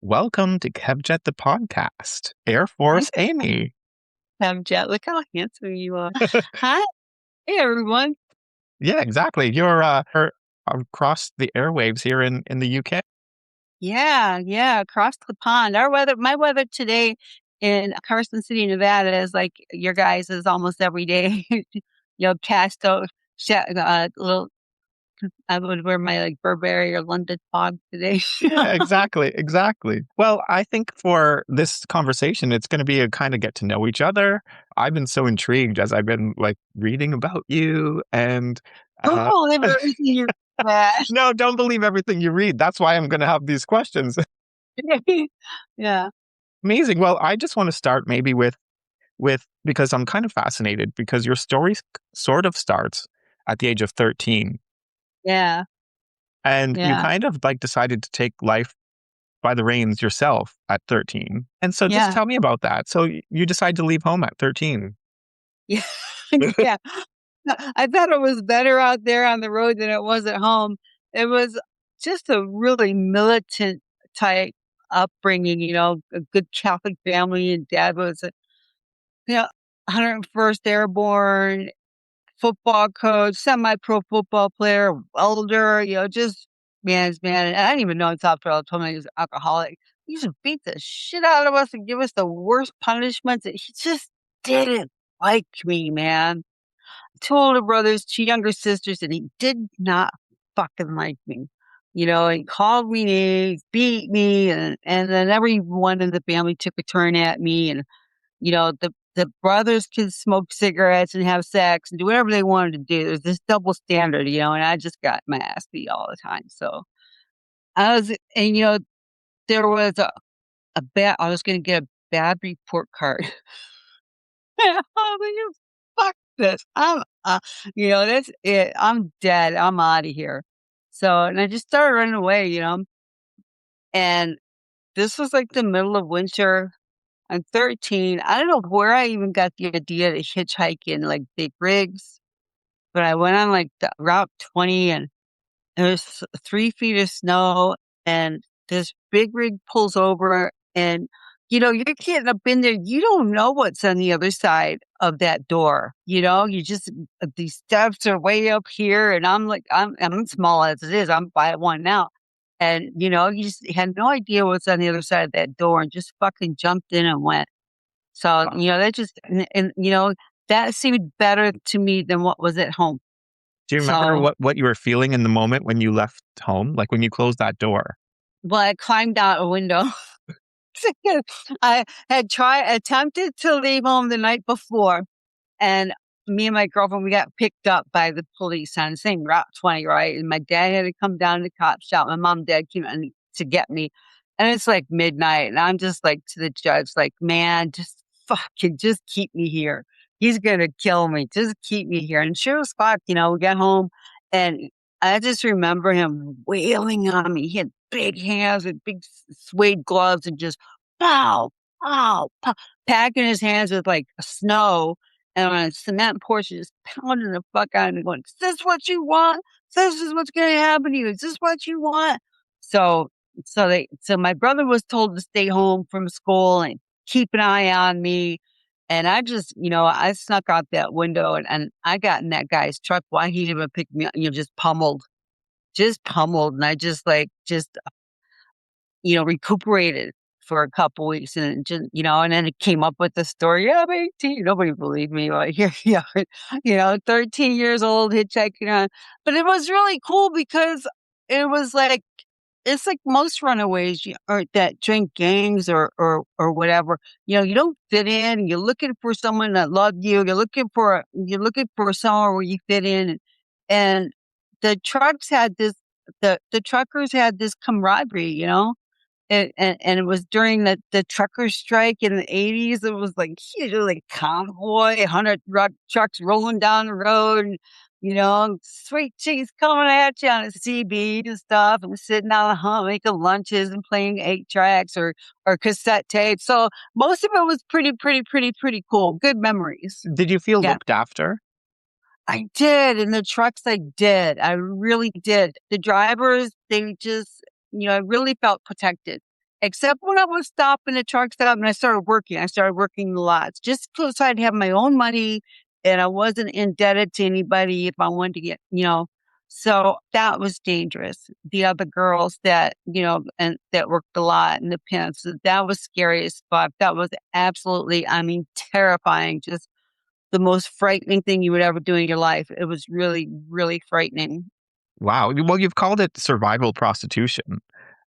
Welcome to KevJet the podcast, Air Hi, Force Amy. Jet. Look how handsome you are. Hi. Hey, everyone. Yeah, exactly. You're across the airwaves here in the UK. Yeah, across the pond. My weather today in Carson City, Nevada is like your guys' is almost every day. Cast out, little, I would wear my like Burberry or London fog today. Yeah, exactly. Well, I think for this conversation, it's going to be a kind of get to know each other. I've been so intrigued as I've been like reading about you and Don't uh, believe everything you read. no, don't believe everything you read. That's why I'm going to have these questions. Yeah. Amazing. Well, I just want to start maybe with because I'm kind of fascinated because your story sort of starts at the age of 13 Yeah. and you Yeah. kind of like decided to take life by the reins yourself at 13. And so just Yeah. tell me about that. So you decide to leave home at 13. Yeah. Yeah. I thought it was better out there on the road than it was at home. It was just a really militant type upbringing, a good Catholic family, and dad was you know, 101st Airborne, football coach, semi-pro football player, welder, just man's man. And I didn't even know until after I told me he was alcoholic. He used to beat the shit out of us and give us the worst punishments. He just didn't like me, man. Two older brothers, two younger sisters, and he did not fucking like me. He called me names, beat me, and then everyone in the family took a turn at me. And, the brothers could smoke cigarettes and have sex and do whatever they wanted to do. There's this double standard, and I just got my ass beat all the time. So and there was I was going to get a bad report card. I was like, fuck this. That's it. I'm dead. I'm out of here. So, and I just started running away, and this was like the middle of winter. I'm 13. I don't know where I even got the idea to hitchhike in like big rigs, but I went on like the Route 20 and there's 3 feet of snow and this big rig pulls over and you're getting up in there. You don't know what's on the other side of that door. You just these steps are way up here, and I'm small as it is. I'm 5'1" now, and you just had no idea what's on the other side of that door, and just fucking jumped in and went. So Wow. that just and that seemed better to me than what was at home. Do you remember So what you were feeling in the moment when you left home? Like when you closed that door? well, I climbed out a window. I had attempted to leave home the night before, and me and my girlfriend, we got picked up by the police on the same Route 20, right? And my dad had to come down to the cop shop. My mom and dad came in to get me. And it's like midnight. And I'm just like to the judge, like, man, just fucking just keep me here. He's gonna kill me. Just keep me here. And sure as fuck, we got home and I just remember him wailing on me. He had big hands and big suede gloves and just pow, pow, pow, packing his hands with like snow and on a cement porch, just pounding the fuck out of me, going, "Is this what you want? This is what's going to happen to you. Is this what you want?" So, so my brother was told to stay home from school and keep an eye on me. And I just, I snuck out that window and I got in that guy's truck. Why he didn't even pick me up, just pummeled. And I just recuperated for a couple weeks and just, and then it came up with the story. Yeah, I'm 18. Nobody believed me. Well, here, yeah, 13 years old, hitchhiking on. But it was really cool because it was like, it's like most runaways or that join gangs or whatever. You don't fit in. You're looking for someone that loves you. You're looking for somewhere where you fit in. And the trucks had this, the truckers had this camaraderie, and it was during the trucker strike in the 80s. It was like huge, like convoy, 100 trucks rolling down the road, and, sweet cheese coming at you on a CB and stuff, and sitting on the hump making lunches and playing 8 tracks or cassette tapes. So most of it was pretty cool. Good memories. Did you feel Yeah. looked after? I did. In the trucks, I did. I really did. The drivers, they just, I really felt protected. except when I was stopping at truck stop and I started working. I started working the lots just so I'd have my own money and I wasn't indebted to anybody if I wanted to get, so that was dangerous. The other girls that, and that worked a lot in the pimps, that was scary as fuck. That was absolutely, I mean, terrifying. Just the most frightening thing you would ever do in your life. It was really, really frightening. Wow. Well, you've called it survival prostitution,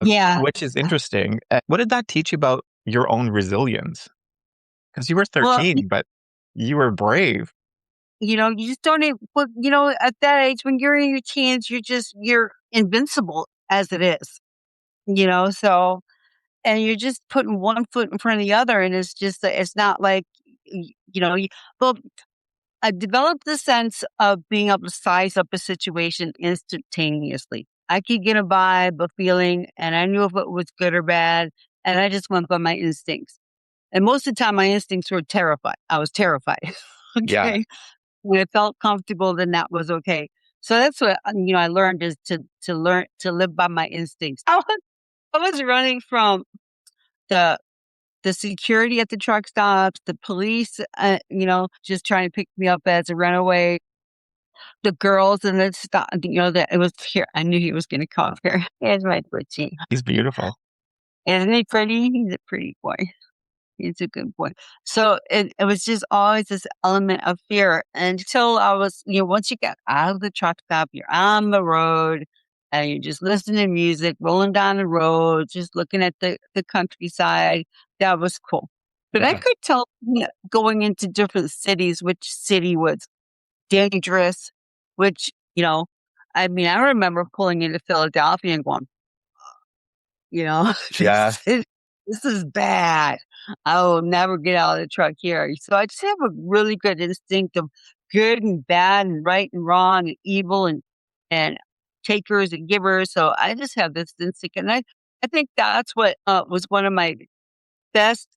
Yeah. which is interesting. What did that teach you about your own resilience? Because you were Well, 13, but you were brave. you just don't even, but at that age, when you're in your teens, you're invincible as it is, so, and you're just putting one foot in front of the other. And it's just, it's not like, well, I developed the sense of being able to size up a situation instantaneously. I could get a vibe, a feeling, and I knew if it was good or bad. And I just went by my instincts. And most of the time, my instincts were terrified. I was terrified. Yeah. Okay. When it felt comfortable, then that was okay. So that's what I learned is to learn to live by my instincts. I was running from the the security at the truck stops, the police, just trying to pick me up as a runaway, the girls in the stop, that it was here. I knew he was going to come here. Here's my Butchie. He's beautiful. Isn't he pretty? He's a pretty boy. He's a good boy. So it was just always this element of fear until I was, once you get out of the truck stop, you're on the road and you're just listening to music, rolling down the road, just looking at the countryside. That was cool. But I Yeah. could tell going into different cities, which city was dangerous, which, I mean, I remember pulling into Philadelphia and going, Yeah. this is bad. I will never get out of the truck here. So I just have a really good instinct of good and bad and right and wrong and evil and takers and givers. So I just have this instinct, and I think that's what was one of my best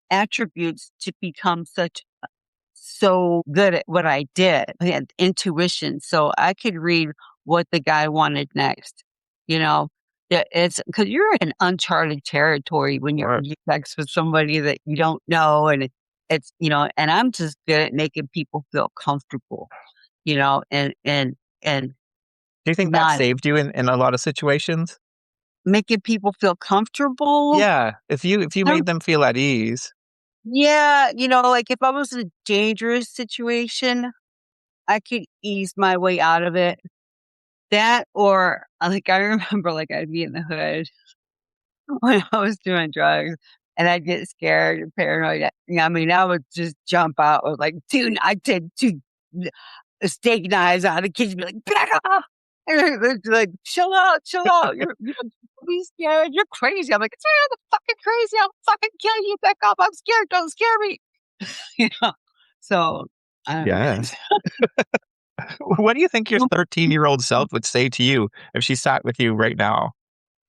attributes to become so good at what I did. I had intuition, so I could read what the guy wanted next. You know, it's because you're in uncharted territory when you're Or you sex with somebody that you don't know, and it's and I'm just good at making people feel comfortable. And do you think that not saved you in a lot of situations? making people feel comfortable. Yeah. If you I don't- made them feel at ease. Yeah, like if I was in a dangerous situation, I could ease my way out of it. That or, like, I remember, like, I'd be in the hood when I was doing drugs, and I'd get scared and paranoid. I mean, I would just jump out with, like, 2 I'd take 2 steak knives out of the kitchen, be like, "Back off!" And they're like, chill out, you're be scared, you're crazy." I'm like, "It's not fucking crazy, I'll fucking kill you, back off, I'm scared, don't scare me." You know? So, I don't know, Yeah. man. What do you think your 13-year-old self would say to you if she sat with you right now?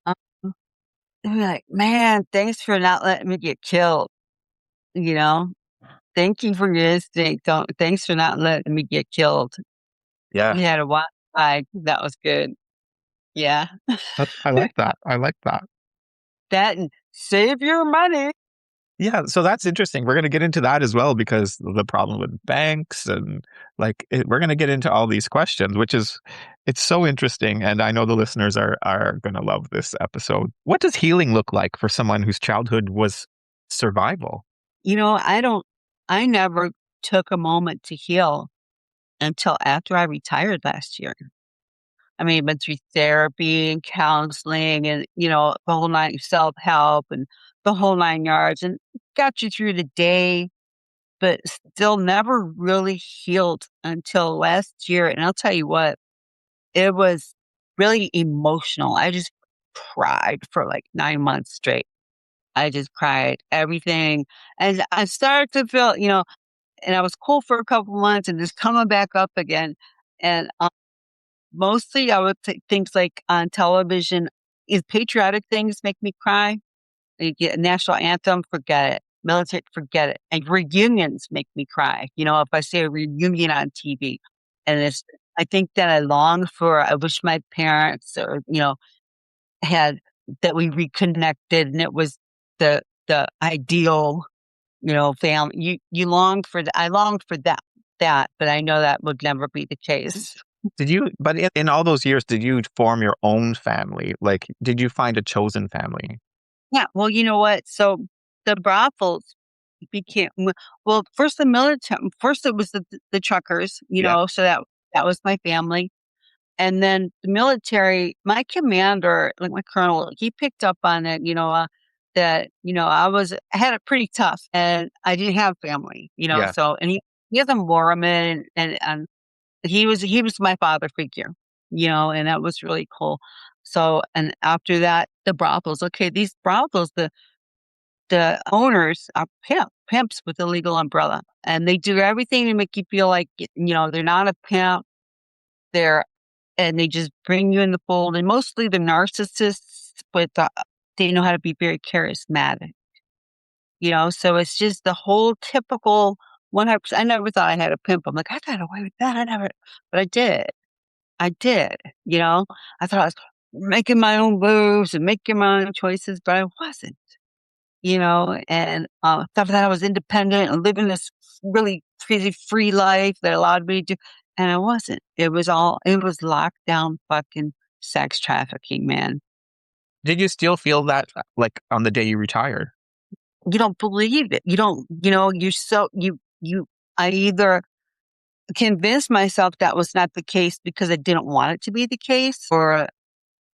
They're like, "Man, thanks for not letting me get killed," you know? "Thank you for your instinct, don't thanks for not letting me get killed. Yeah. You had a wild ride, that was good." Yeah. I like that. I like that. That and save your money. Yeah, so that's interesting. We're gonna get into that as well because the problem with banks and, like, we're gonna get into all these questions, which is it's so interesting, and I know the listeners are gonna love this episode. What does healing look like for someone whose childhood was survival? I never took a moment to heal until after I retired last year. I mean, went through therapy and counseling and, the whole 9 self-help and the whole 9 yards and got you through the day, but still never really healed until last year. And I'll tell you what, it was really emotional. I just cried for like 9 months straight. I just cried everything. And I started to feel, and I was cool for a couple months and just coming back up again. And mostly I would say things like on television, is patriotic things make me cry. You get a national anthem, forget it. Military, forget it. And reunions make me cry. If I see a reunion on TV, and I think that I long for. I wish my parents, or had that we reconnected, and it was the ideal, family. You longed for I longed for that, but I know that would never be the case. Did you, but in all those years, did you form your own family? Like, did you find a chosen family? Yeah, well, you know what? So the brothels became well, first the military. First, it was the truckers, Yeah. so that was my family. And then the military, my commander, like my colonel, he picked up on it, that, I had it pretty tough and I didn't have family, Yeah. so, and he was a Mormon, and he was my father figure, and that was really cool. So, and after that, the brothels, okay, these brothels, the owners are pimps with a legal umbrella, and they do everything to make you feel like, they're not a pimp. They're and they just bring you in the fold, and mostly the narcissists, but they know how to be very charismatic, so it's just the whole typical 100%. I never thought I had a pimp. I'm like, I got away with that. I never, but I did, you know. I thought I was making my own moves and making my own choices, but I wasn't, and thought that I was independent and living this really crazy free life that allowed me to, and I wasn't. It was lockdown fucking sex trafficking, man. Did you still feel that like on the day you retired? You don't believe it. You don't, you're so, I either convinced myself that was not the case because I didn't want it to be the case, or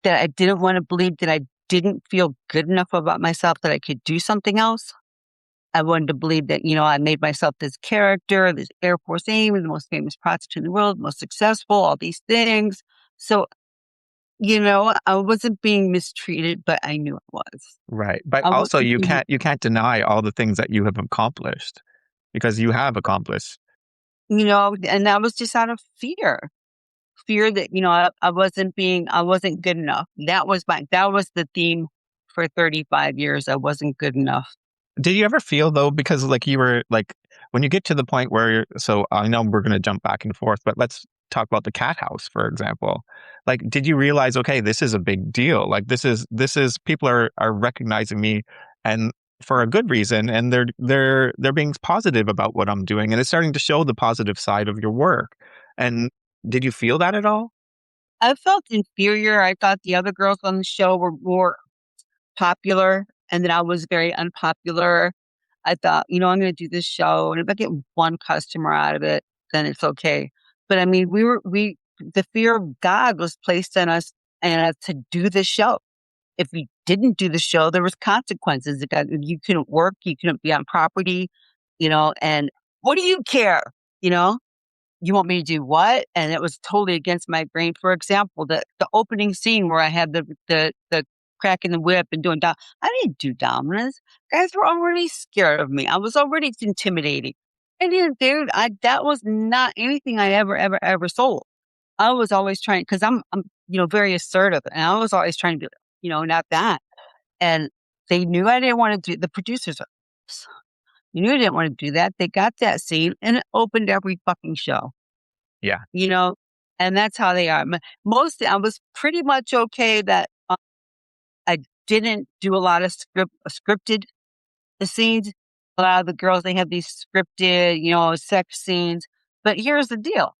that I didn't want to believe that I didn't feel good enough about myself that I could do something else. I wanted to believe that, I made myself this character, this Air Force aim, the most famous prostitute in the world, most successful, all these things. So, I wasn't being mistreated, but I knew it was. Right. But I also wasn't being, you can't deny all the things that you have accomplished because you have accomplished. and that was just out of fear that, I wasn't good enough. That was the theme for 35 years. I wasn't good enough. Did you ever feel though, because like you were like when you get to the point where so I know we're gonna jump back and forth, but let's talk about the cat house, for example. Like, did you realize, okay, this is a big deal. Like this is people are recognizing me and for a good reason and they're being positive about what I'm doing and it's starting to show the positive side of your work. And did you feel that at all? I felt inferior. I thought the other girls on the show were more popular and that I was very unpopular. I thought, I'm going to do this show, and if I get one customer out of it, then it's okay. But I mean, the fear of God was placed on us and to do the show. If we didn't do the show, there was consequences. You couldn't work, you couldn't be on property, and what do you care? You know, you want me to do what? And it was totally against my brain. For example, the opening scene where I had the cracking the whip and doing I didn't do dominance. Guys were already scared of me. I was already intimidating. I didn't, dude. That was not anything I ever sold. I was always trying because I'm very assertive, and I was always trying to be not that. And they knew I didn't want to do. The producers knew I didn't want to do that. They got that scene, and it opened every fucking show Yeah. you know, and that's how they are. Mostly, I was pretty much okay that I didn't do a lot of scripted scenes. A lot of the girls, they have these scripted, sex scenes. But here's the deal.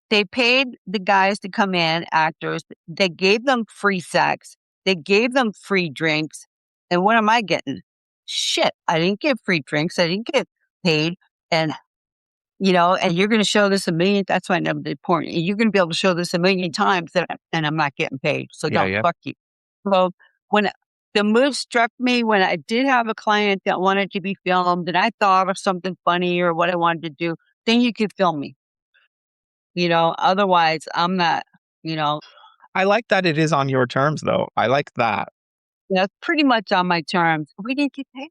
They paid the guys to come in, actors. They gave them free sex. They gave them free drinks. And what am I getting? Shit, I didn't get free drinks. I didn't get paid. And and you're going to show this a million. That's why I never did porn. And you're going to be able to show this a million times, and I'm not getting paid. So Yeah, don't yeah. fuck you. So when the move struck me, when I did have a client that wanted to be filmed, and I thought of something funny or what I wanted to do, then you could film me. Otherwise I'm not. You know, I like that it is on your terms though. I like that. that's pretty much on my terms. We didn't get paid.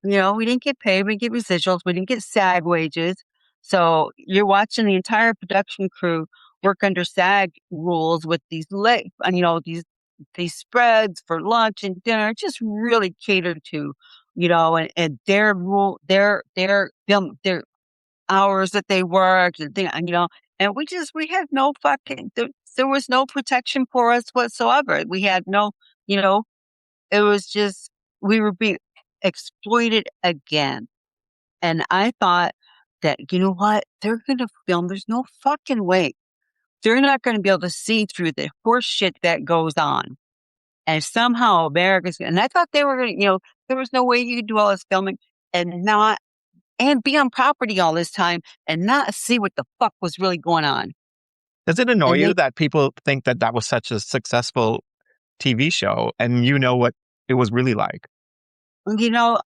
We didn't get paid. We didn't get residuals. We didn't get SAG wages. So you're watching the entire production crew work under SAG rules with these late, and these spreads for lunch and dinner, just really catered to, and their rule, their film, their hours that they worked, and we had no fucking, there was no protection for us whatsoever. We had no. You know, it was just, we were being exploited again. And I thought that, you know what? They're going to film. There's no fucking way. They're not going to be able to see through the horse shit that goes on. And somehow America's, and I thought they were going to, there was no way you could do all this filming and not, and be on property all this time and not see what the fuck was really going on. Does it annoy And you they, that people think that that was such a successful TV show and you know what it was really like? you know,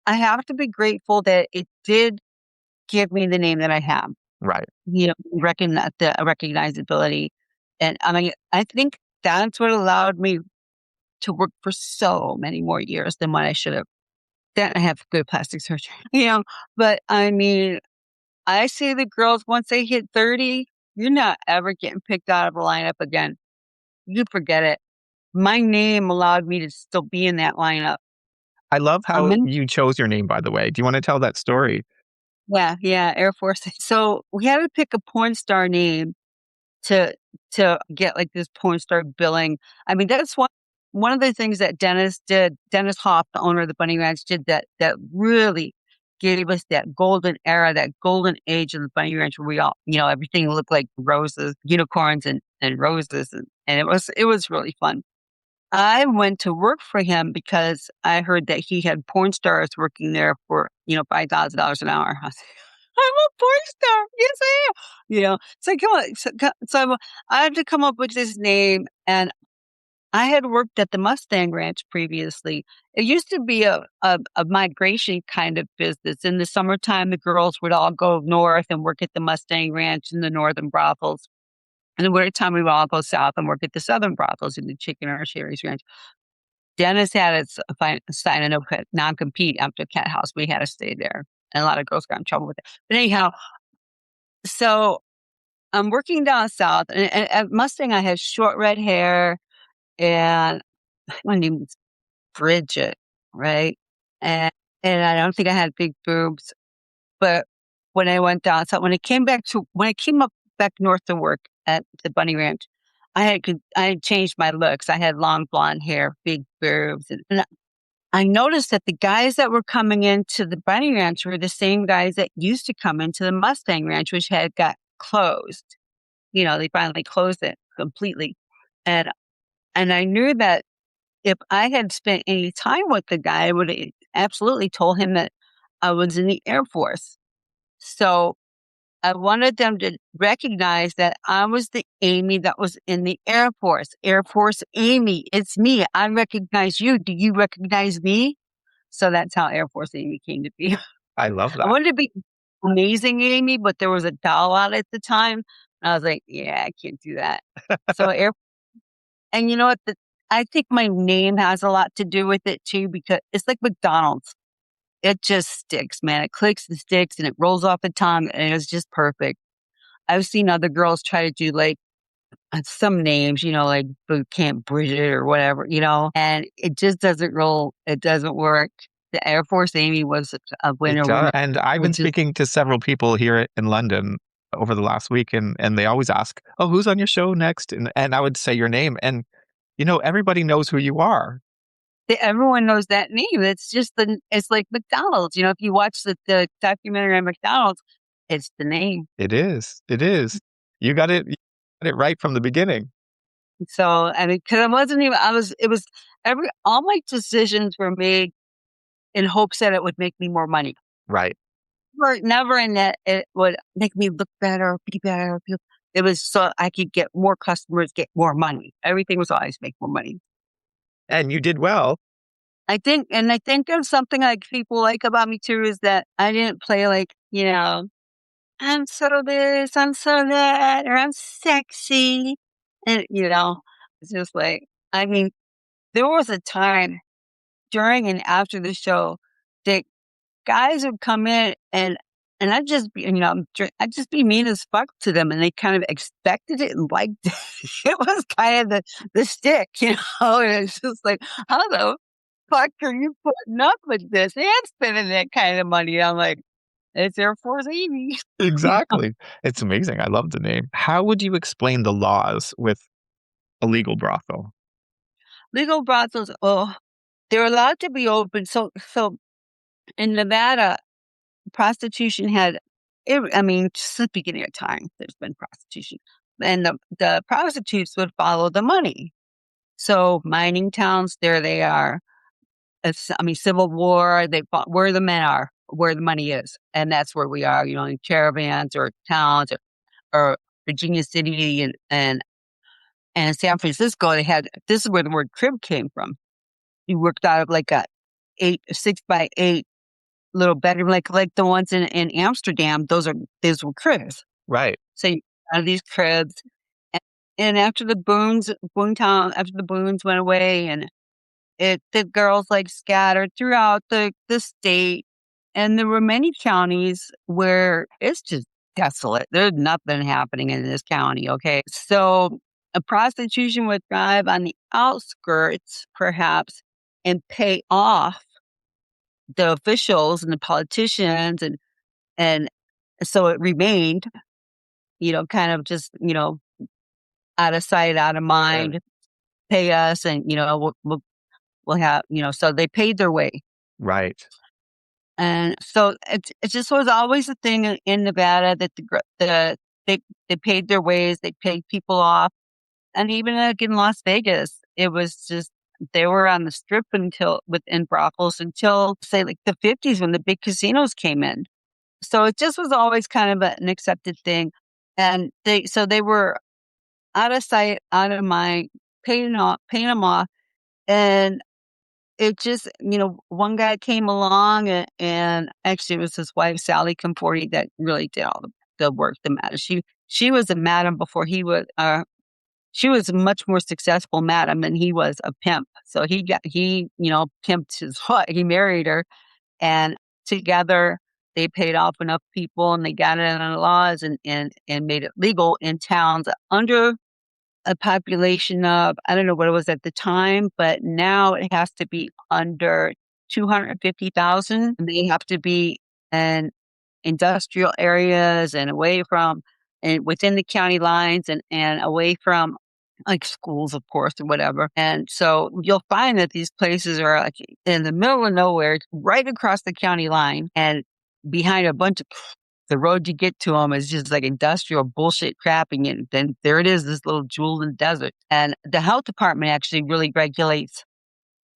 I have to be grateful that it did give me the name that I have, Right. recognize the recognizability. And I mean, I think that's what allowed me to work for so many more years than what I should have. Then I have good plastic surgery, but I mean, I see the girls once they hit 30, you're not ever getting picked out of a lineup again. You forget it. My name allowed me to still be in that lineup. I love I'm how in, you chose your name, by the way. Do you want to tell that story? yeah, yeah, Air Force. So we had to pick a porn star name to get like this porn star billing. I mean, that's one of the things that Dennis did. Dennis Hoff, the owner of the Bunny Ranch, did that really gave us that golden era, that golden age of the Bunny Ranch where we all, everything looked like roses, unicorns and roses and it was really fun. I went to work for him because I heard that he had porn stars working there for, $5,000 an hour. I was like, I'm a porn star. Yes, I am. So come on. I had to come up with this name, and I had worked at the Mustang Ranch previously. It used to be a migration kind of business. In the summertime, the girls would all go north and work at the Mustang Ranch in the northern brothels. In the wintertime, we would all go south and work at the southern brothels in the Chicken or Sherry's Ranch. Dennis had us sign a non-compete after Cat House. We had to stay there. And a lot of girls got in trouble with it. But anyhow, so I'm working down south, and at Mustang, I had short red hair, and my name was Bridget, right? And I don't think I had big boobs, but when I went down south, when I came up back north to work at the Bunny Ranch, I had changed my looks. I had long blonde hair, big boobs, and I noticed that the guys that were coming into the Bunny Ranch were the same guys that used to come into the Mustang Ranch, which had got closed. They finally closed it completely. And I knew that if I had spent any time with the guy, I would have absolutely told him that I was in the Air Force. So I wanted them to recognize that I was the Amy that was in the Air Force. Air Force Amy, it's me. I recognize you. Do you recognize me? So that's how Air Force Amy came to be. I love I that. wanted to be Amazing Amy, but there was a doll out at the time. And I was like, yeah, I can't do that. So and you know what? I think my name has a lot to do with it too, because it's like McDonald's. It just sticks, man. It clicks and sticks and it rolls off the tongue and it's just perfect. I've seen other girls try to do like some names, like Boot Camp Bridget or whatever, and it just doesn't roll. It doesn't work. The Air Force Amy was a It winner does. And I've been which is speaking to several people here in London over the last week, and they always ask, "Oh, who's on your show next?" And I would say your name, and everybody knows who you are. everyone knows that name. It's like McDonald's. If you watch the documentary on McDonald's, it's the name. It is. It is. You got it right from the beginning. So, I mean, because I wasn't even, it was all my decisions were made in hopes that it would make me more money. Right. Never in that it would make me look better, be better. It was so I could get more customers, get more money. Everything was always make more money. And you did well. I think of something like people like about me too is that I didn't play like, I'm so this, I'm so that, or I'm sexy. And, it's just like, I mean, there was a time during and after the show that guys would come in and I'd just be, I'd just be mean as fuck to them and they kind of expected it and liked it. It was kind of the stick, and it's just like, how the fuck are you putting up with this and spending that kind of money? I'm like, it's Air Force Amy. Exactly. It's amazing. I love the name. How would you explain the laws with a legal brothel? legal brothels, oh, they're allowed to be open. So in Nevada, prostitution had, I mean, since the beginning of time, there's been prostitution. And the prostitutes would follow the money. So mining towns, there they are. I mean, Civil War, they fought where the men are, where the money is. And that's where we are, in caravans or towns or Virginia City and San Francisco. This is where the word crib came from. You worked out of like a 6 by 8 little bedroom, like the ones in Amsterdam. Those were cribs. Right. So you out of these cribs, and after after the Boons went away, and the girls like scattered throughout the state, and there were many counties where it's just desolate. There's nothing happening in this county. Okay, so a prostitution would thrive on the outskirts, perhaps, and pay off the officials and the politicians, and so it remained, kind of just, out of sight, out of Sure. mind, pay us, and, we'll have, so they paid their way. Right. And so it just was always a thing in Nevada that they, they paid their ways, they paid people off. And even like in Las Vegas, it was just, they were on the strip within brothels until say like the 50s when the big casinos came in. So it just was always kind of an accepted thing. And they were out of sight, out of mind, paying them off. And it just, one guy came along and actually it was his wife, Sally Comforti, that really did all the work, the madam. She was a madam before she was a much more successful madam than he was a pimp. So pimped his wife. He married her, and together they paid off enough people and they got it on the laws and made it legal in towns under a population of, I don't know what it was at the time, but now it has to be under 250,000. They have to be in industrial areas and away from and within the county lines and away from like schools, of course, or whatever. And so you'll find that these places are like in the middle of nowhere, right across the county line, and behind a bunch of the road you get to them is just like industrial bullshit crapping. And then there it is, this little jewel in the desert. And the health department actually really regulates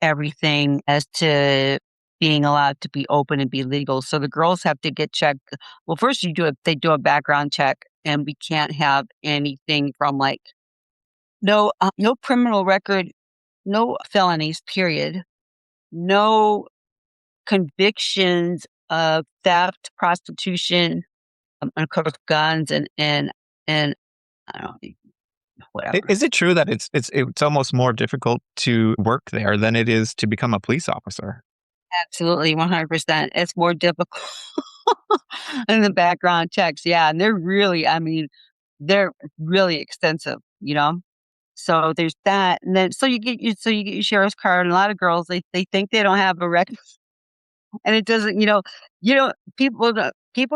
everything as to being allowed to be open and be legal. So the girls have to get checked. Well, first they do a background check, and we can't have anything from like no criminal record, no felonies, period, no convictions of theft, prostitution, of course, guns and I don't know, whatever. Is it true that it's almost more difficult to work there than it is to become a police officer? Absolutely, 100%. It's more difficult than the background checks. Yeah, and they're really extensive. So there's that, and then so you get your sheriff's card, and a lot of girls they think they don't have a record, and it doesn't. People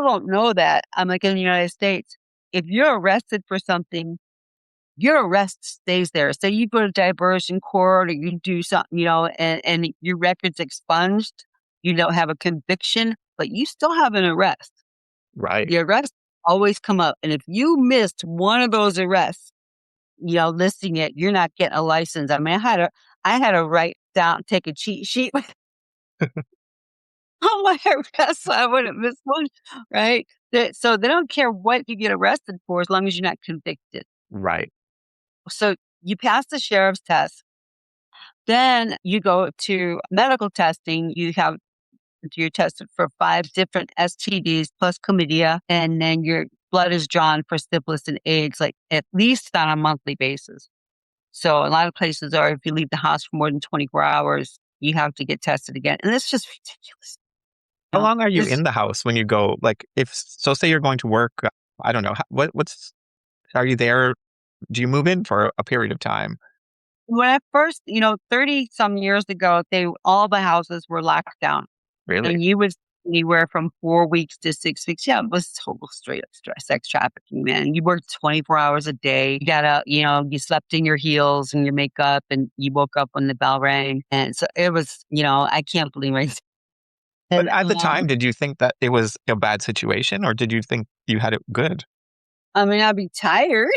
don't know that. I'm like in the United States, if you're arrested for something, your arrest stays there. So you go to diversion court or you do something, and your record's expunged. You don't have a conviction, but you still have an arrest. Right. The arrest always come up, and if you missed one of those arrests, listing it, you're not getting a license. I mean, I had to write down, take a cheat sheet on my arrest so I wouldn't miss one, right? So they don't care what you get arrested for as long as you're not convicted. Right. So you pass the sheriff's test, then you go to medical testing. You're tested for 5 different STDs plus chlamydia, and then your blood is drawn for syphilis and AIDS, like at least on a monthly basis. So a lot of places are, if you leave the house for more than 24 hours, you have to get tested again. And it's just ridiculous. How long are you This in the house when you go? Like, if so, say you're going to work. I don't know. What's are you there? Do you move in for a period of time? when I first, 30 some years ago, all the houses were locked down. Really? And you would anywhere from 4 weeks to 6 weeks. Yeah, it was total straight up sex trafficking, man. You worked 24 hours a day. You got out, you slept in your heels and your makeup, and you woke up when the bell rang. And so it was, I can't believe it. But And at the time, did you think that it was a bad situation, or did you think you had it good? I mean, I'd be tired.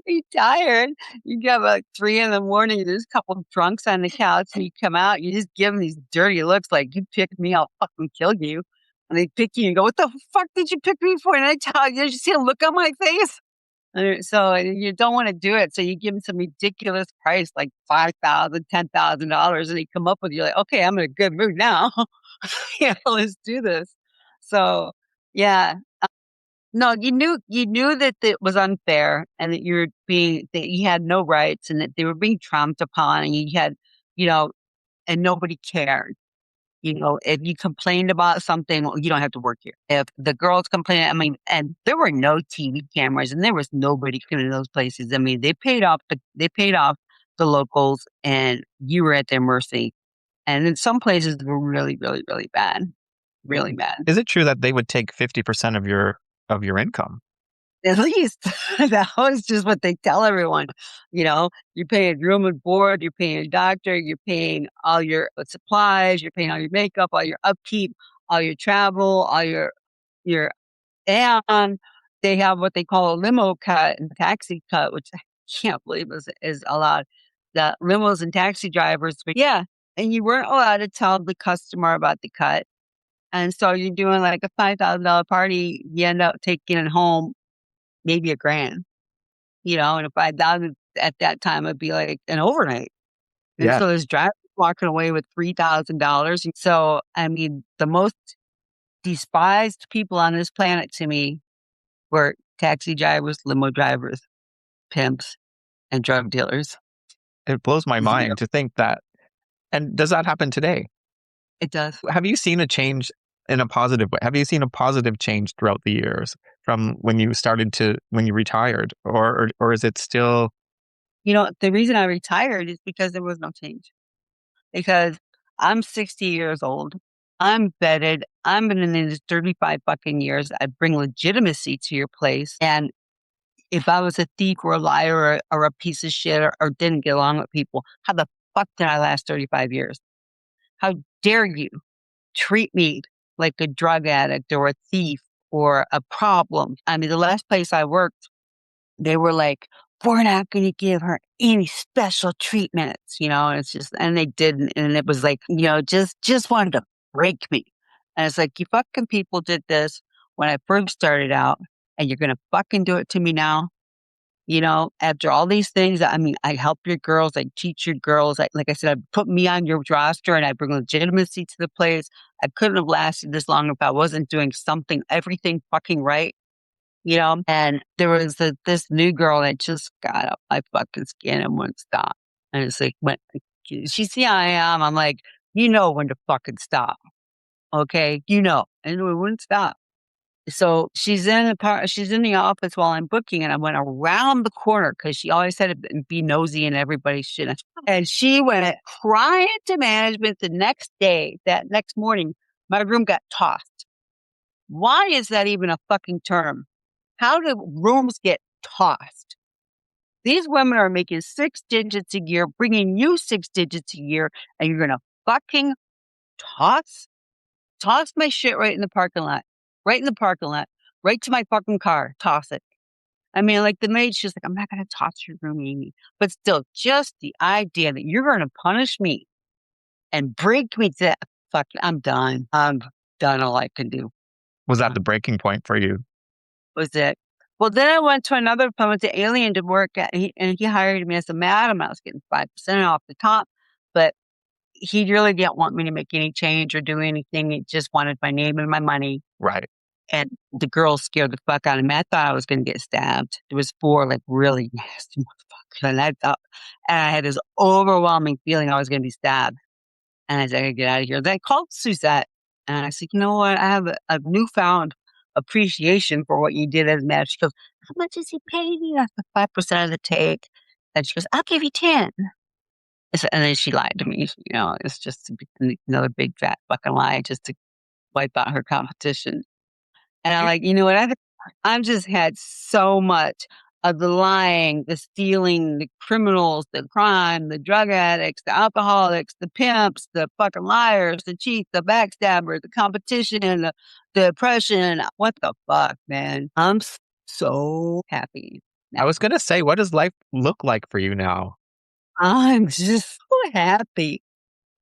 Be tired. You get up like 3 in the morning, there's a couple of drunks on the couch, and you come out, you just give them these dirty looks like, you picked me, I'll fucking kill you. And they pick you and go, what the fuck did you pick me for? And I tell you, did you see a look on my face? So you don't want to do it. So you give them some ridiculous price, like $5,000, $10,000, and they come up with you like, okay, I'm in a good mood now. Yeah, let's do this. So yeah, no, you knew that it was unfair and that that you had no rights and that they were being trampled upon and you had, you know, and nobody cared. If you complained about something, well, you don't have to work here. If the girls complained, I mean, and there were no TV cameras and there was nobody in those places. I mean, they paid off the locals and you were at their mercy. And in some places were really, really, really bad. Really bad. Is it true that they would take 50% of your income? At least that was just what they tell everyone. You're paying room and board, you're paying a doctor, you're paying all your supplies, you're paying all your makeup, all your upkeep, all your travel, all your and they have what they call a limo cut and taxi cut, which I can't believe is allowed. The limos and taxi drivers, but yeah, and you weren't allowed to tell the customer about the cut. And so you're doing like a $5,000 party, you end up taking it home maybe a grand, and if I doubted at that time, it'd be like an overnight. And Yeah, so this driver walking away with $3,000. So, I mean, the most despised people on this planet to me were taxi drivers, limo drivers, pimps, and drug dealers. it blows my Yeah, mind to think that. And does that happen today? it does. Have you seen a change in a positive way? Have you seen a positive change throughout the years from when you started to when you retired, or is it still? The reason I retired is because there was no change. Because I'm 60 years old. I'm vetted. I'm been in this 35 fucking years. I bring legitimacy to your place. And if I was a thief or a liar or a piece of shit or didn't get along with people, how the fuck did I last 35 years? How dare you treat me like a drug addict or a thief or a problem? I mean, the last place I worked, they were like, we're not going to give her any special treatments, and it's just, and they didn't. And it was like, just wanted to break me. And it's like, you fucking people did this when I first started out and you're going to fucking do it to me now. After all these things, I mean, I help your girls, I teach your girls. Like I said, I put me on your roster and I bring legitimacy to the place. I couldn't have lasted this long if I wasn't doing everything fucking right. And there was this new girl that just got up my fucking skin and wouldn't stop. And it's like, when she see how I am, I'm like, when to fucking stop. Okay. And we wouldn't stop. So she's in the office while I'm booking, and I went around the corner because she always had to be nosy in everybody's shit. And she went crying to management the next day, that next morning, my room got tossed. Why is that even a fucking term? How do rooms get tossed? These women are making 6 digits a year, bringing you 6 digits a year, and you're going to fucking toss? Toss my shit right in the parking lot. Right in the parking lot. Right to my fucking car. Toss it. I mean, like the maid, she's like, I'm not going to toss your room, Amy. But still, just the idea that you're going to punish me and break me to fuck, I'm done. I'm done all I can do. Was that the breaking point for you? Was it? Well, then I went to another firm to Alien to work at, and he hired me as a madam. I was getting 5% off the top, but he really didn't want me to make any change or do anything. He just wanted my name and my money. Right. And the girl scared the fuck out of me. I thought I was going to get stabbed. There was 4 like really nasty motherfuckers, and I had this overwhelming feeling I was going to be stabbed. And I said, I gotta get out of here. Then I called Suzette and I said, you know what? I have a newfound appreciation for what you did as mad. She goes, how much is he paying you? I said, 5% of the take. And she goes, I'll give you 10. And then she lied to me. It's just another big fat fucking lie just to wipe out her competition. And I'm like, you know what? I've just had so much of the lying, the stealing, the criminals, the crime, the drug addicts, the alcoholics, the pimps, the fucking liars, the cheats, the backstabbers, the competition, the oppression. What the fuck, man? So happy I now. was gonna say, what does life look like for you now? I'm just so happy.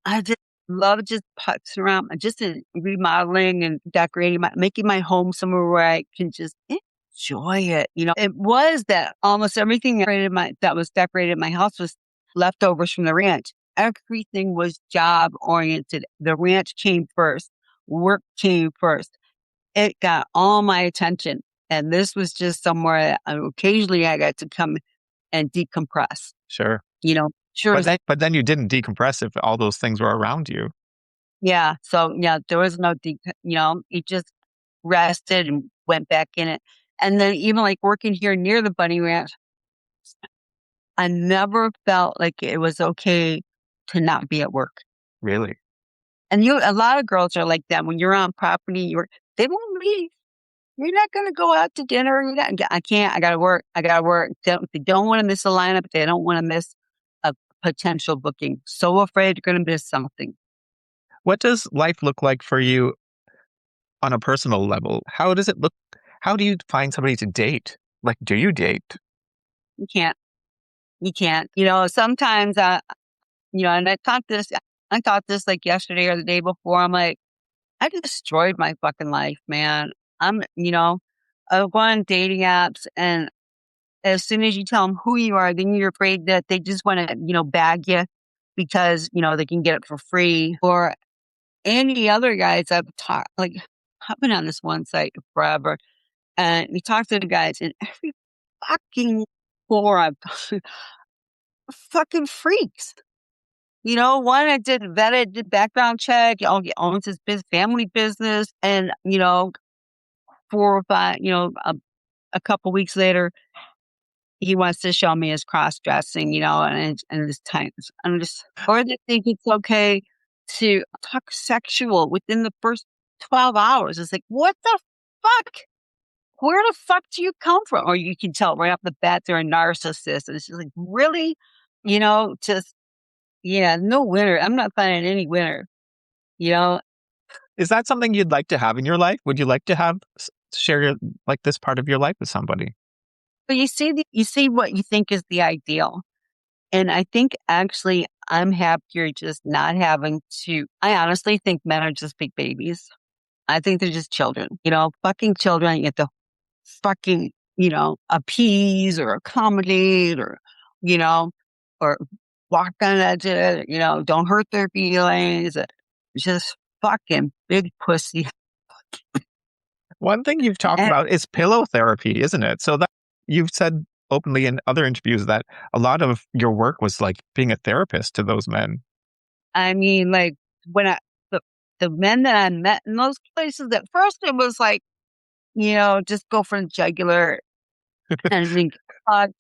I just love just putz around, just in remodeling and decorating making my home somewhere where I can just enjoy it. It was that almost everything that was decorated in my house was leftovers from the ranch. Everything was job oriented. The ranch came first. Work came first. It got all my attention. And this was just somewhere that occasionally I got to come and decompress. Sure. Sure. But then you didn't decompress if all those things were around you. Yeah. So yeah, there was no it just rested and went back in it. And then even like working here near the bunny ranch, I never felt like it was okay to not be at work. Really? And a lot of girls are like that. When you're on property, they won't leave. You're not going to go out to dinner. I can't. I got to work. I got to work. They don't want to miss a lineup. They don't want to miss a potential booking. So afraid you're going to miss something. What does life look like for you on a personal level? How does it look? How do you find somebody to date? Like, do you date? You can't. You can't. Sometimes and I thought this like yesterday or the day before. I'm like, I destroyed my fucking life, man. I go on dating apps, and as soon as you tell them who you are, then you're afraid that they just want to, bag you because, they can get it for free. Or any other guys I've talked, like, I've been on this one site forever, and we talk to the guys, and every fucking forum, fucking freaks. One I did vetted, did background check, he owns his family business, and 4 or 5, a couple weeks later, he wants to show me his cross dressing, and his tights. Or they think it's okay to talk sexual within the first 12 hours. It's like, what the fuck? Where the fuck do you come from? Or you can tell right off the bat they're a narcissist. And it's just like, really? Just, yeah, no winner. I'm not finding any winner, you know? Is that something you'd like to have in your life? Would you like to share like this part of your life with somebody? But you see what you think is the ideal. And I think actually I'm happier just not having to. I honestly think men are just big babies. I think they're just children, fucking children. You have to fucking, appease or accommodate you know, or walk on edges, don't hurt their feelings. Just fucking big pussy. One thing you've talked And about is pillow therapy, isn't it? So that you've said openly in other interviews that a lot of your work was like being a therapist to those men. I mean, like when the men that I met in those places, at first it was like, just go for the jugular and think,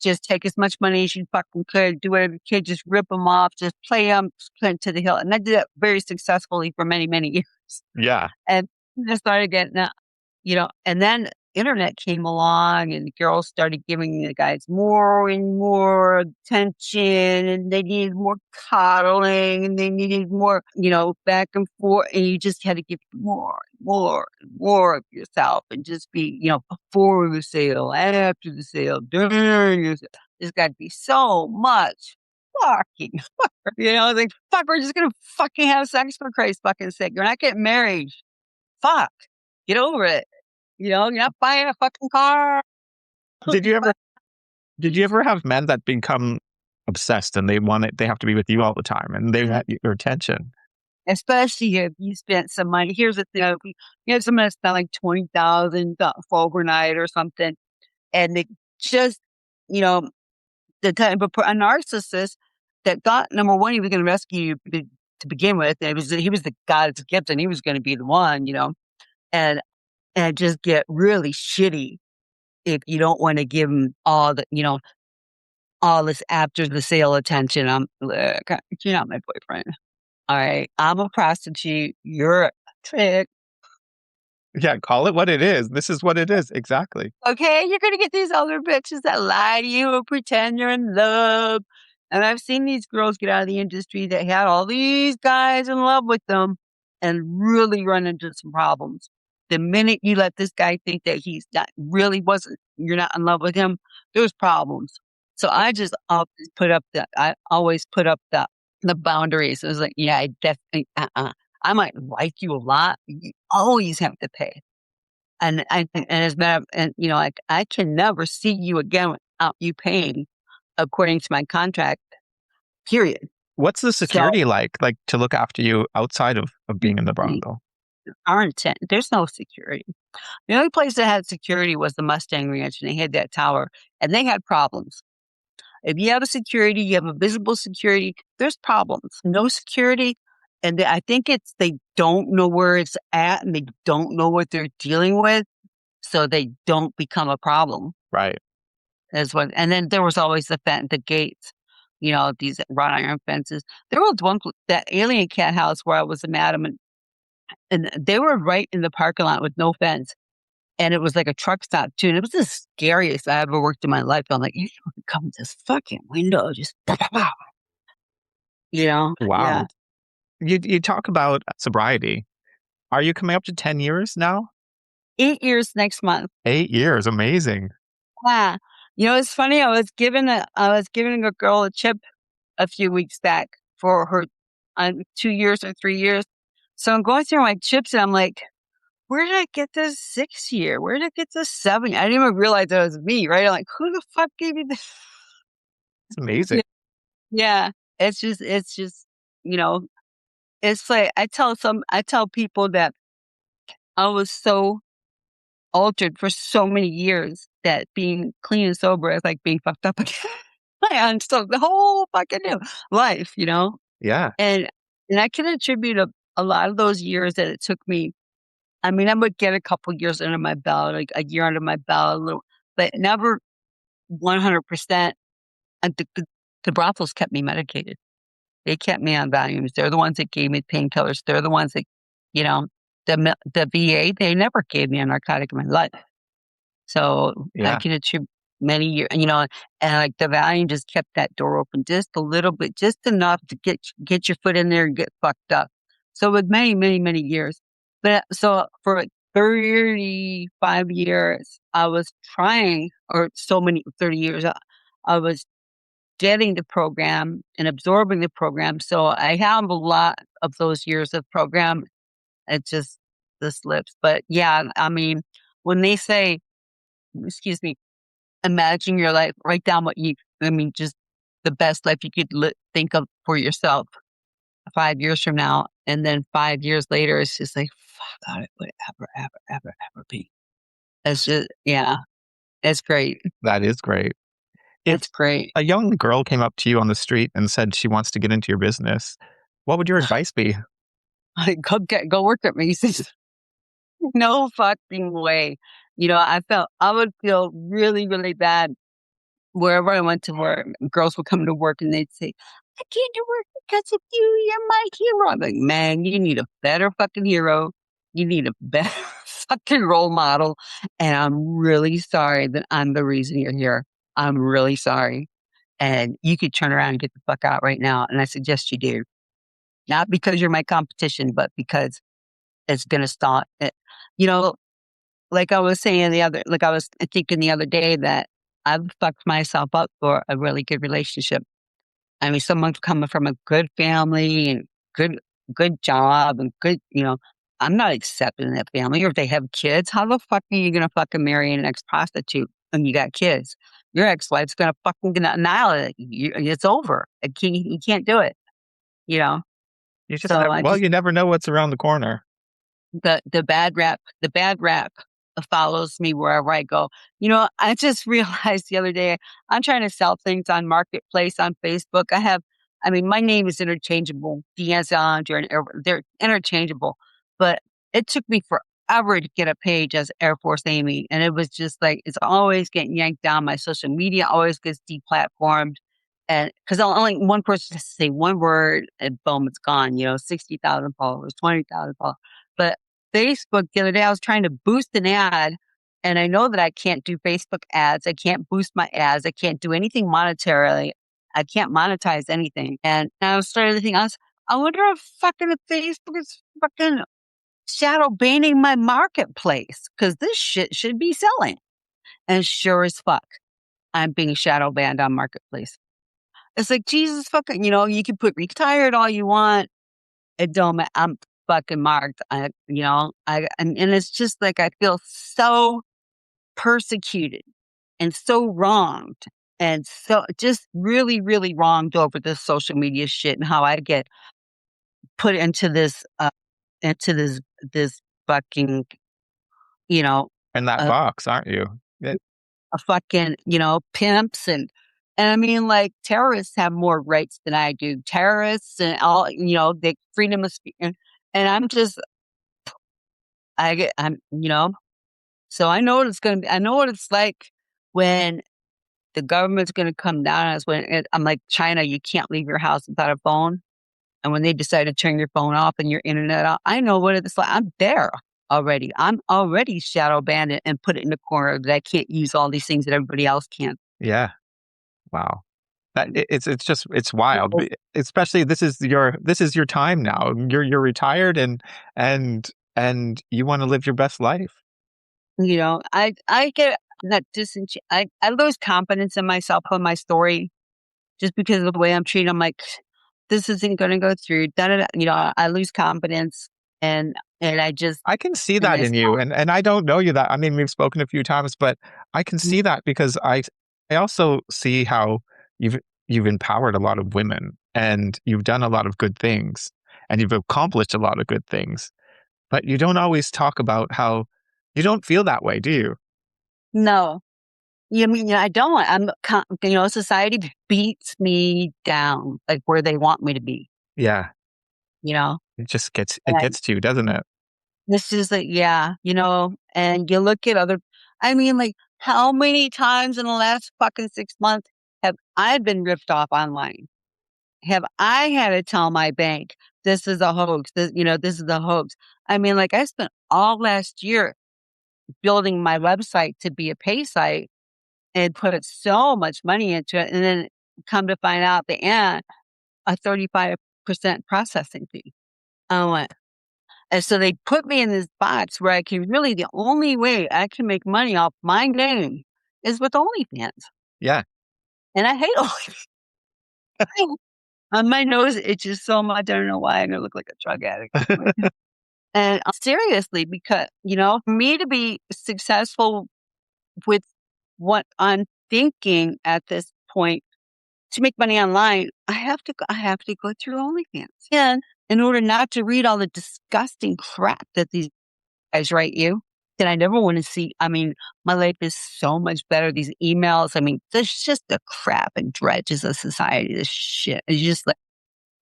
just take as much money as you fucking could, do whatever you could, just rip them off, just play them to the hill. And I did that very successfully for many, many years. Yeah. And I started getting and then internet came along and the girls started giving the guys more and more attention, and they needed more coddling, and they needed more, back and forth. And you just had to give more and more and more of yourself and just be, before the sale, after the sale, during the sale. There's got to be so much fucking, like, fuck, we're just going to fucking have sex for Christ's fucking sake. You're not getting married. Fuck. Get over it. You're not buying a fucking car. Did you ever did you ever have men that become obsessed and they have to be with you all the time and they want your attention? Especially if you spent some money. Here's the thing: if you have someone that spent like 20,000 for overnight or something, and they just, the type of a narcissist that thought number one he was going to rescue you to begin with. He was the God's gift, and he was going to be the one, and just get really shitty if you don't want to give him all the, all this after the sale attention. Look, you're not my boyfriend. All right. I'm a prostitute. You're a trick. Yeah, call it what it is. This is what it is. Exactly. Okay, you're gonna get these other bitches that lie to you and pretend you're in love. And I've seen these girls get out of the industry that had all these guys in love with them and really run into some problems. The minute you let this guy think that he's not really wasn't, you're not in love with him, there's problems. So I always put up the boundaries. It was like, yeah, I definitely, I might like you a lot. You always have to pay. And I think, and as a matter of, and like I can never see you again without you paying according to my contract, period. What's the So security like to look after you outside of being in the brothel? our intent, there's no security. The only place that had security was the Mustang Ranch, and they had that tower, and they had problems. If you have a security, you have a visible security, there's problems. No security. And I think it's they don't know where it's at and they don't know what they're dealing with. So they don't become a problem. Right. As what, and then there was always the gates, these wrought iron fences. There was that alien cat house where I was a madam, and they were right in the parking lot with no fence. And it was like a truck stop too. And it was the scariest I ever worked in my life. I'm like, come to this fucking window, just, yeah. Wow. You talk about sobriety. Are you coming up to 10 years now? 8 years next month. 8 years. Amazing. Yeah. It's funny. I was giving a girl a chip a few weeks back for her 2 years or 3 years. So I'm going through my chips and I'm like, where did I get this 6 year? Where did I get this 7? I didn't even realize that was me, right? I'm like, who the fuck gave me this? It's amazing. Yeah. Yeah. It's just, you know, it's like I tell people that I was so altered for so many years that being clean and sober is like being fucked up again. And so the whole fucking new life. Yeah. And I can attribute a lot of those years that it took me. I mean, I would get a couple years under my belt, like a year under my belt, but never 100%. And the brothels kept me medicated. They kept me on Valiums. They're the ones that gave me painkillers. They're the ones that, you know, the VA, they never gave me a narcotic in my life. So I Yeah. can attribute many years, and like the Valium just kept that door open just a little bit, just enough to get your foot in there and get fucked up. So with many, many, many years, but so for 35 years, I was trying, or so many 30 years, I was getting the program and absorbing the program. So I have a lot of those years of program. It just the slips, but yeah, I mean, when they say, excuse me, imagine your life, write down just the best life you could think of for yourself 5 years from now. And then 5 years later, it's just like, fuck, God, it would ever, ever, ever, ever be. It's just, yeah, it's great. That is great. If It's great. a young girl came up to you on the street and said she wants to get into your business, what would your advice be? Like, go work at Macy's. No fucking way. I would feel really, really bad wherever I went to work. Girls would come to work and they'd say, I came to work because of you. You're my hero. I'm like, man, you need a better fucking hero. You need a better fucking role model. And I'm really sorry that I'm the reason you're here. I'm really sorry. And you could turn around and get the fuck out right now. And I suggest you do. Not because you're my competition, but because it's going to stop it. You know, like I was saying like I was thinking the other day that I've fucked myself up for a really good relationship. I mean, someone coming from a good family and good, good job and good, I'm not accepting that family. Or if they have kids, how the fuck are you going to fucking marry an ex prostitute when you got kids? Your ex wife's going to fucking annihilate you. It's over. You can't do it, you know? You just So never, I well, just, you never know what's around the corner. the bad rap follows me wherever I go. I just realized the other day I'm trying to sell things on Marketplace on Facebook. My name is interchangeable. D'Anzalondra, and they're interchangeable, but it took me forever to get a page as Air Force Amy, and it was just like it's always getting yanked down. My social media always gets deplatformed. And because only one person has to say one word and boom, it's gone. 60,000 followers, 20,000 followers. But Facebook the other day. I was trying to boost an ad, and I know that I can't do Facebook ads. I can't boost my ads. I can't do anything monetarily. I can't monetize anything. And I was starting to think, I wonder if fucking Facebook is fucking shadow banning my marketplace because this shit should be selling. And sure as fuck, I'm being shadow banned on marketplace. It's like, Jesus fucking, you can put retired all you want. It don't matter. I'm fucking marked. And it's just like, I feel so persecuted and so wronged and so just really, really wronged over this social media shit and how I get put into this fucking, you know, In that uh, box, aren't you? a fucking, pimps and I mean, like, terrorists have more rights than I do. Terrorists and all, the freedom of speech. And I'm just, so I know what it's going to be. I know what it's like when the government's going to come down on us I'm like, China, you can't leave your house without a phone. And when they decide to turn your phone off and your internet off, I know what it's like. I'm there already. I'm already shadow banned and put it in the corner that I can't use all these things that everybody else can. Yeah. Wow. It's just it's wild. Especially this is your time now. You're retired and and you want to live your best life. I get that I lose confidence in myself on my story just because of the way I'm treated. I'm like, this isn't going to go through. Da, da, da. I lose confidence and I just I can see and that I in you, stop. and I don't know you that. I mean, we've spoken a few times, but I can see that because I also see how you've you've empowered a lot of women and you've done a lot of good things and you've accomplished a lot of good things. But you don't always talk about how you don't feel that way, do you? No, you mean I don't. Society beats me down like where they want me to be. Yeah, You know, it and I, gets to you, doesn't it? this is like yeah, and you look at other. I mean, like how many times in the last fucking 6 months have I been ripped off online? Have I had to tell my bank, this is a hoax, this is a hoax? I mean, like, I spent all last year building my website to be a pay site and put so much money into it, and then come to find out at the end, a 35% processing fee. I went and so they put me in this box where I can really the only way I can make money off my name is with OnlyFans, Yeah. and I hate OnlyFans. On my nose itches so much, I don't know why, and I look like a drug addict. And seriously, because, for me to be successful with what I'm thinking at this point to make money online, I have to go through OnlyFans. And in order not to read all the disgusting crap that these guys write you, that I never want to see. I mean, my life is so much better. These emails, I mean, there's just the crap and dredges of society. This shit is just like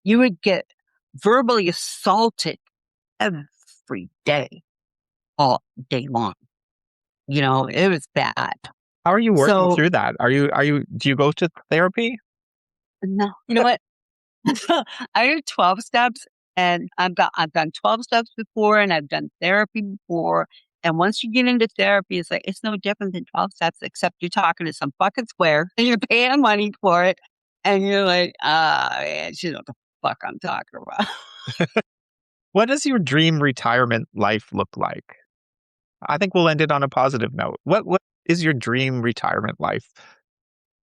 you would get verbally assaulted every day, all day long. It was bad. How are you working So through that? Are you do you go to therapy? no, you know what? I do 12 steps and I've done 12 steps before and I've done therapy before. And once you get into therapy, it's like it's no different than 12 steps, except you're talking to some fucking square and you're paying money for it. And you're like, man, she know what the fuck I'm talking about. What does your dream retirement life look like? I think we'll end it on a positive note. What is your dream retirement life?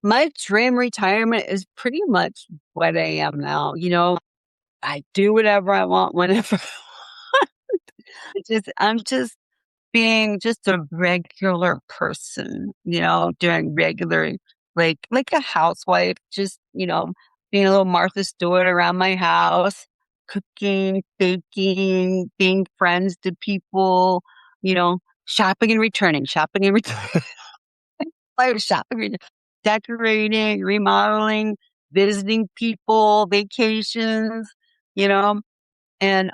My dream retirement is pretty much what I am now. I do whatever I want whenever. I'm just being just a regular person, doing regular, like a housewife, just, being a little Martha Stewart around my house, cooking, baking, being friends to people, shopping and returning, like shopping, decorating, remodeling, visiting people, vacations, you know, and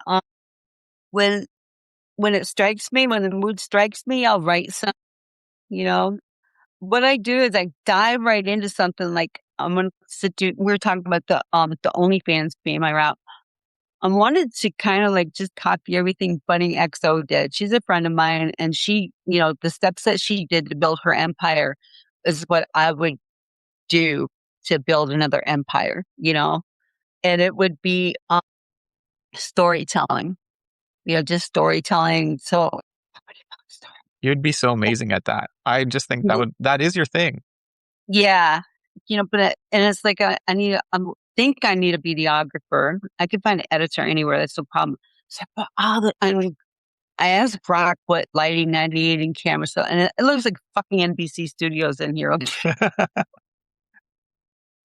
when when the mood strikes me, I'll write some, you know. What I do is I dive right into something like I'm gonna sit do we're talking about the OnlyFans being my route. I wanted to kind of like just copy everything Bunny XO did. She's a friend of mine, and she, the steps that she did to build her empire is what I would do to build another empire, and it would be storytelling, just storytelling. So, You'd be so amazing at that. I just think that is your thing. yeah, and it's like think I need a videographer. I can find an editor anywhere. That's no problem. So, but I asked Brock what lighting I need and camera, so and it looks like fucking NBC Studios in here. Okay?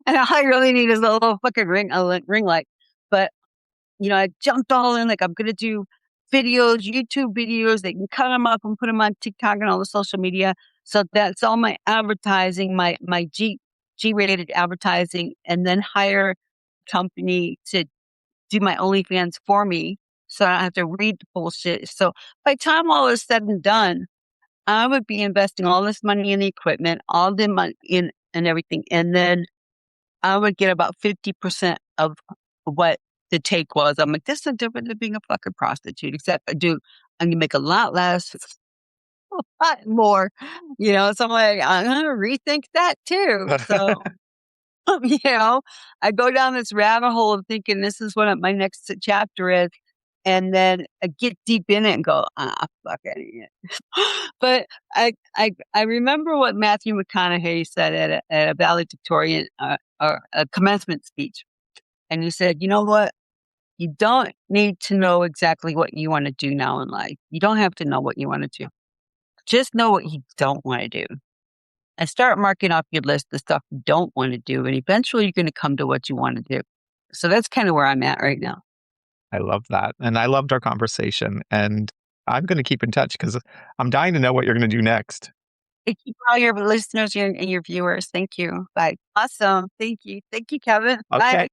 And all I really need is a little fucking ring light. But I jumped all in. Like I'm gonna do videos, YouTube videos. They can cut them up and put them on TikTok and all the social media. So that's all my advertising, my G-rated advertising, and then hire a company to do my OnlyFans for me, so I don't have to read the bullshit. So by the time all is said and done, I would be investing all this money in the equipment, all the money in and everything, and then I would get about 50% of what the take was. I'm like, this is different than being a fucking prostitute, except I'm gonna make a lot less, a lot more, So I'm like, I'm gonna rethink that too. So I go down this rabbit hole of thinking this is what my next chapter is. And then I get deep in it and go, fuck it. But I remember what Matthew McConaughey said at a valedictorian or a commencement speech. And he said, you know what? You don't need to know exactly what you want to do now in life. You don't have to know what you want to do. Just know what you don't want to do. And start marking off your list the stuff you don't want to do. And eventually you're going to come to what you want to do. So that's kind of where I'm at right now. I love that. And I loved our conversation. And I'm going to keep in touch because I'm dying to know what you're going to do next. Thank you for all your listeners and your viewers. Thank you. Bye. Awesome. Thank you. Thank you, Kevin. Okay. Bye.